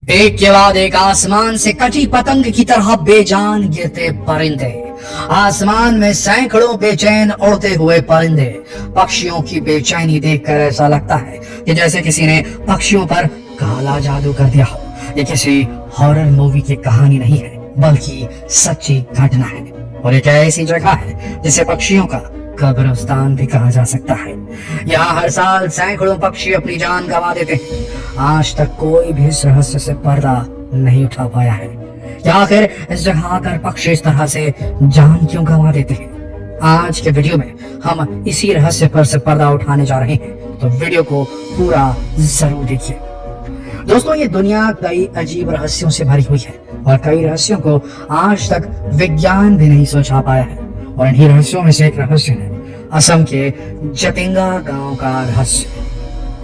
एक के बाद एक आसमान से कटी पतंग की तरह बेजान गिरते परिंदे, आसमान में सैकड़ों बेचैन उड़ते हुए परिंदे। पक्षियों की बेचैनी देखकर ऐसा लगता है कि जैसे किसी ने पक्षियों पर काला जादू कर दिया हो। ये किसी हॉरर मूवी की कहानी नहीं है, बल्कि सच्ची घटना है। और एक ऐसी जगह है जिसे पक्षियों का कब्रिस्तान भी कहा जा सकता है। यहाँ हर साल सैकड़ों पक्षी अपनी जान गंवा देते हैं। आज तक कोई भी इस रहस्य से पर्दा नहीं उठा पाया है कि आखिर इस जगह आकर पक्षी इस तरह से जान क्यों गंवा देते हैं। आज के वीडियो में हम इसी रहस्य पर से पर्दा उठाने जा रहे हैं, तो वीडियो को पूरा जरूर देखिए। दोस्तों, ये दुनिया कई अजीब रहस्यों से भरी हुई है और कई रहस्यों को आज तक विज्ञान भी नहीं सोचा पाया है। और इन्हीं रहस्यों में से एक रहस्य है असम के जतिंगा गांव का रहस्य।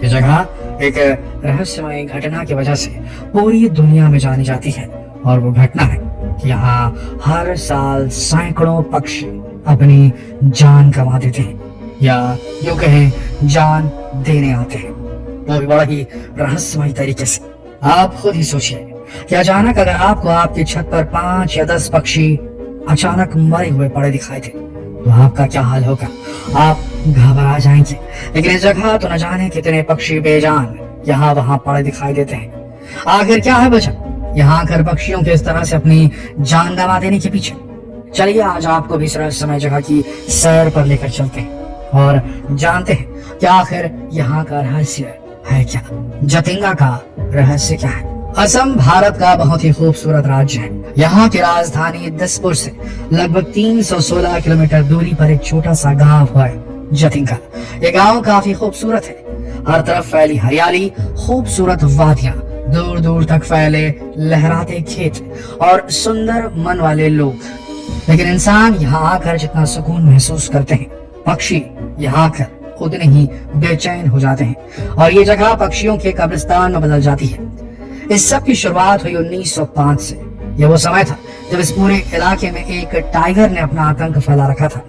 ये जगह एक रहस्यमय घटना की वजह से पूरी दुनिया में जानी जाती है, और वो घटना है कि यहाँ हर साल सैकड़ों पक्षी अपनी जान गंवा देते हैं, या यूं कहें जान देने आते हैं, वो भी बड़ा ही रहस्यमय तरीके से। आप खुद ही सोचिए कि अचानक अगर आपको आपकी छत पर 5 या 10 पक्षी अचानक मरे हुए पड़े दिखाई दे, तो आपका क्या हाल होगा? आप घबरा जाएंगे। लेकिन इस जगह तो न जाने कितने पक्षी बेजान यहाँ वहां पड़े दिखाई देते हैं। आखिर क्या है वजह यहाँ आकर पक्षियों के इस तरह से अपनी जान गंवा देने के पीछे? चलिए आज आपको भी इस रहस्यमय जगह की सैर पर लेकर चलते हैं और जानते हैं कि आखिर यहाँ का रहस्य है क्या, जतिंगा का रहस्य क्या है। असम भारत का बहुत ही खूबसूरत राज्य है। यहाँ की राजधानी दिसपुर से लगभग 316 किलोमीटर दूरी पर एक छोटा सा गांव है जतिंगा। ये गांव काफी खूबसूरत है। हर तरफ फैली हरियाली, खूबसूरत वादियां, दूर दूर तक फैले लहराते खेत और सुंदर मन वाले लोग। लेकिन इंसान यहाँ आकर जितना सुकून महसूस करते हैं, पक्षी यहाँ आकर उतने ही बेचैन हो जाते हैं, और ये जगह पक्षियों के कब्रिस्तान में बदल जाती है। इस सब की शुरुआत हुई 1905 से। यह वो समय था जब इस पूरे इलाके में एक टाइगर ने अपना आतंक फैला रखा था।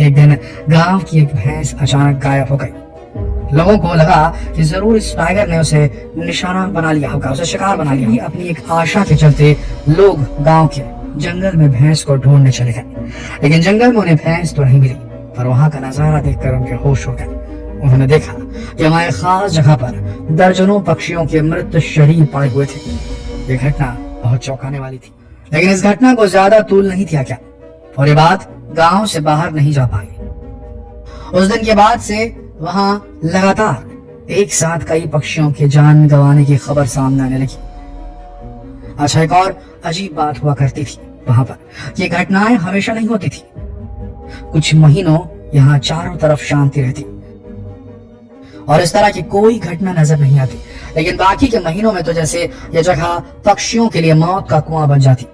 एक दिन गांव की एक भैंस अचानक गायब हो गई। लोगों को लगा कि जरूर इस टाइगर ने उसे निशाना बना लिया होगा, उसे शिकार बना लिया। अपनी एक आशा के चलते लोग गांव के जंगल में भैंस को ढूंढने चले गए। लेकिन जंगल में उन्हें भैंस तो नहीं मिली, पर वहां का नजारा देखकर उनके होश हो गए। उन्होंने देखा कि हमारे खास जगह पर दर्जनों पक्षियों के मृत शरीर पड़े हुए थे। ये घटना बहुत चौंकाने वाली थी, लेकिन इस घटना को ज्यादा तूल नहीं दिया गया और ये बात गांव से बाहर नहीं जा पाई। उस दिन के बाद से वहां लगातार एक साथ कई पक्षियों के जान गंवाने की खबर सामने आने लगी। अच्छा, एक और अजीब बात हुआ करती थी वहां पर। ये घटनाएं हमेशा नहीं होती थी। कुछ महीनों यहाँ चारों तरफ शांति रहती और इस तरह की कोई घटना नजर नहीं आती। लेकिन बाकी के महीनों में तो जैसे यह जगह पक्षियों के लिए मौत का कुआं बन जाती।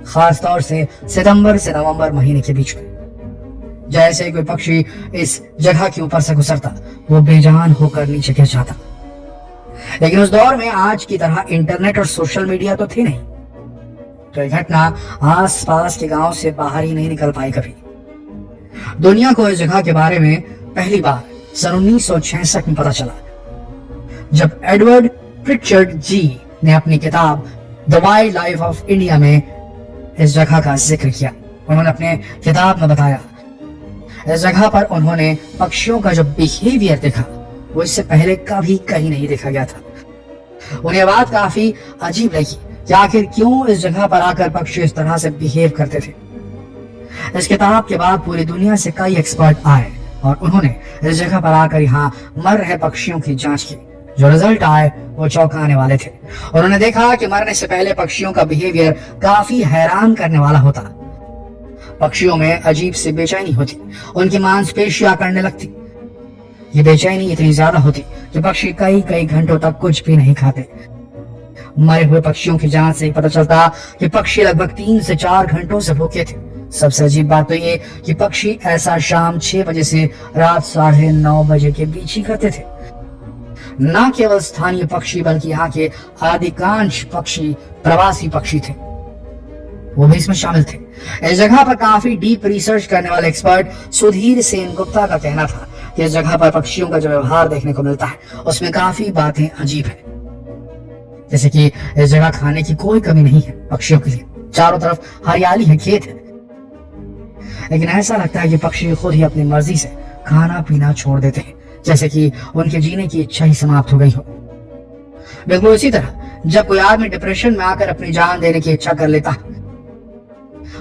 खास तौर से सितंबर से नवंबर महीने के बीच में जैसे कोई पक्षी इस जगह के ऊपर से गुजरता, वो बेजान होकर नीचे गिर जाता। लेकिन उस दौर में आज की तरह इंटरनेट और सोशल मीडिया तो थे नहीं, तो यह घटना आस पास के गांव से बाहर ही नहीं निकल पाई कभी। दुनिया को इस जगह के बारे में पहली बार सन 1966 में पता चला, जब एडवर्ड प्रिचर्ड जी ने अपनी किताब the wild life of India में इस जगह का जिक्र किया। उन्होंने अपने किताब में बताया, इस जगह पर उन्होंने पक्षियों का जो बिहेवियर देखा, वो इससे पहले कभी कहीं नहीं देखा गया था। उन्हें बात काफी अजीब लगी कि आखिर क्यों इस जगह पर आकर पक्षी इस तरह से बिहेव करते थे। इस किताब के बाद पूरी दुनिया से कई एक्सपर्ट आए और उन्होंने इस जगह पर आकर यहाँ मर रहे पक्षियों की जांच की। जो रिजल्ट आए वो चौंकाने वाले थे। उन्होंने देखा कि मरने से पहले पक्षियों का बिहेवियर काफी हैरान करने वाला होता। पक्षियों में अजीब सी बेचैनी होती, उनकी मांसपेशियां अकड़ने लगती। ये बेचैनी इतनी ज्यादा होती कि पक्षी कई कई घंटों तक कुछ भी नहीं खाते। मरे हुए पक्षियों की जांच से पता चलता कि पक्षी लगभग 3 से 4 घंटों से भूखे थे। सबसे अजीब बात तो ये कि पक्षी ऐसा शाम 6 बजे से रात 9:30 बजे के बीच ही करते थे। न केवल स्थानीय पक्षी बल्कि यहाँ के अधिकांश पक्षी प्रवासी पक्षी थे, वो भी इसमें शामिल थे। इस जगह पर काफी डीप रिसर्च करने वाले एक्सपर्ट सुधीर सेन गुप्ता का कहना था कि इस जगह पर पक्षियों का जो व्यवहार देखने को मिलता है उसमें काफी बातें अजीब है। जैसे कि इस जगह खाने की कोई कमी नहीं है पक्षियों के लिए, चारों तरफ हरियाली है, खेत है। लेकिन ऐसा लगता है कि पक्षी खुद ही अपनी मर्जी से खाना पीना छोड़ देते हैं, जैसे कि उनके जीने की इच्छा ही समाप्त हो गई हो। बिल्कुल इसी तरह जब कोई आदमी डिप्रेशन में आकर अपनी जान देने की इच्छा कर लेता है,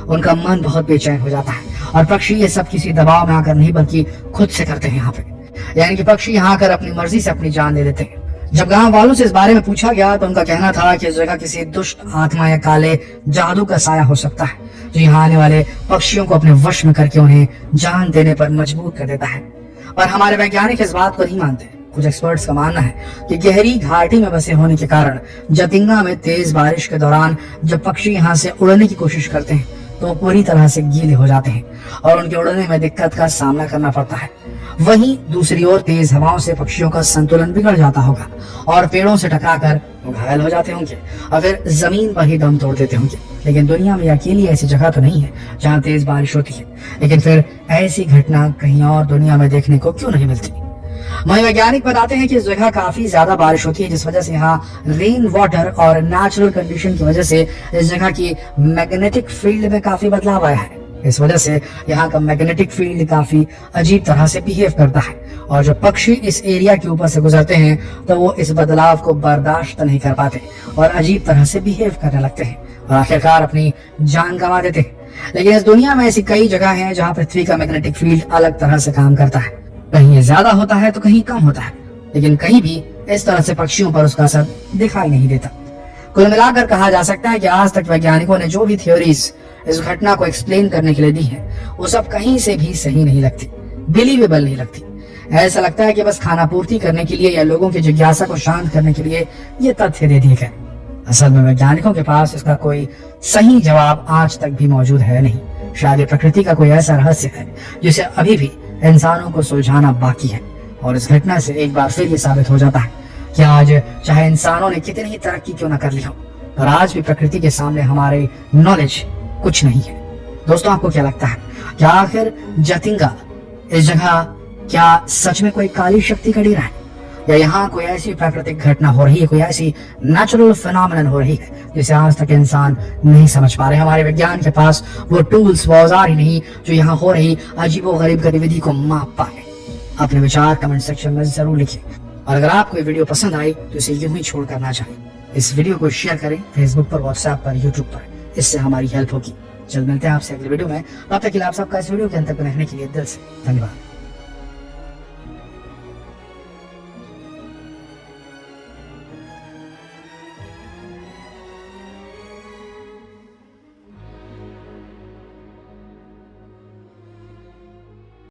उनका मन बहुत बेचैन हो जाता है। और पक्षी ये सब किसी दबाव में आकर नहीं बल्कि खुद से करते हैं यहाँ पे, यानी कि पक्षी यहाँ आकर अपनी मर्जी से अपनी जान दे देते हैं। जब गांव वालों से इस बारे में पूछा गया तो उनका कहना था कि इस जगह किसी दुष्ट आत्मा या काले जादू का साया हो सकता है, जो यहाँ आने वाले पक्षियों को अपने वश में करके उन्हें जान देने पर मजबूर कर देता है। पर हमारे वैज्ञानिक इस बात को नहीं मानते। कुछ एक्सपर्ट्स का मानना है कि गहरी घाटी में बसे होने के कारण जतिंगा में तेज बारिश के दौरान जब पक्षी यहाँ से उड़ने की कोशिश करते हैं तो पूरी तरह से गीले हो जाते हैं और उनके उड़ने में दिक्कत का सामना करना पड़ता है। वहीं दूसरी ओर तेज हवाओं से पक्षियों का संतुलन बिगड़ जाता होगा और पेड़ों से टकराकर घायल हो जाते होंगे और फिर जमीन पर ही दम तोड़ देते होंगे। लेकिन दुनिया में अकेली ऐसी जगह तो नहीं है जहाँ तेज बारिश होती है, लेकिन फिर ऐसी घटना कहीं और दुनिया में देखने को क्यों नहीं मिलती। वहीं वैज्ञानिक बताते हैं कि इस जगह काफी ज्यादा बारिश होती है, जिस वजह से यहाँ रेन वाटर और नेचुरल कंडीशन की वजह से इस जगह की मैग्नेटिक फील्ड में काफी बदलाव आया है। इस वजह से यहाँ का मैग्नेटिक फील्ड काफी अजीब तरह से बिहेव करता है और जब पक्षी इस एरिया के ऊपर से गुजरते हैं तो वो इस बदलाव को बर्दाश्त नहीं कर पाते और अजीब तरह से बिहेव करने लगते हैं और आखिरकार अपनी जान गंवा देते हैं। लेकिन इस दुनिया में ऐसी कई जगह हैं जहाँ पृथ्वी का मैग्नेटिक फील्ड अलग तरह से काम करता है, कहीं ये ज्यादा होता है तो कहीं कम होता है, लेकिन कहीं भी इस तरह से पक्षियों पर उसका असर दिखाई नहीं देता। कुल मिलाकर कहा जा सकता है कि आज तक वैज्ञानिकों ने जो भी थ्योरीज इस घटना को एक्सप्लेन करने के लिए दी है वो सब कहीं से भी सही नहीं लगती, बिलीवेबल नहीं लगती। ऐसा लगता है कि बस खाना पूर्ति करने के लिए या लोगों की जिज्ञासा को शांत करने के लिए ये तथ्य दे दिए गए। असल में वैज्ञानिकों के पास इसका कोई सही जवाब आज तक भी मौजूद है नहीं। शायद ये प्रकृति का कोई ऐसा रहस्य है जिसे अभी भी इंसानों को सुलझाना बाकी है। और इस घटना से एक बार फिर ये साबित हो जाता है कि आज चाहे इंसानों ने कितनी ही तरक्की क्यों न कर ली हो, पर आज भी प्रकृति के सामने हमारे नॉलेज कुछ नहीं है। दोस्तों, आपको क्या लगता है, क्या आखिर जतिंगा इस जगह क्या सच में कोई काली शक्ति का डेरा है, या यहाँ कोई ऐसी प्राकृतिक घटना हो रही है, कोई ऐसी नेचुरल फिनोमेनन हो रही है जिसे आज तक इंसान नहीं समझ पा रहे। हमारे विज्ञान के पास वो टूल्स, वो औजार ही नहीं जो यहाँ हो रही अजीबोगरीब गतिविधि को माप पाए। अपने विचार कमेंट सेक्शन में जरूर लिखिए और अगर आपको ये वीडियो पसंद आई तो इसे यूं ही छोड़ कर ना जाए। इस वीडियो को शेयर करें फेसबुक पर, व्हाट्सएप पर, यूट्यूब पर, इससे हमारी हेल्प होगी। जल्द मिलते हैं आपसे अगले वीडियो में। तब तक के लिए आप सबका इस वीडियो के अंत तक देखने के लिए दिल से धन्यवाद।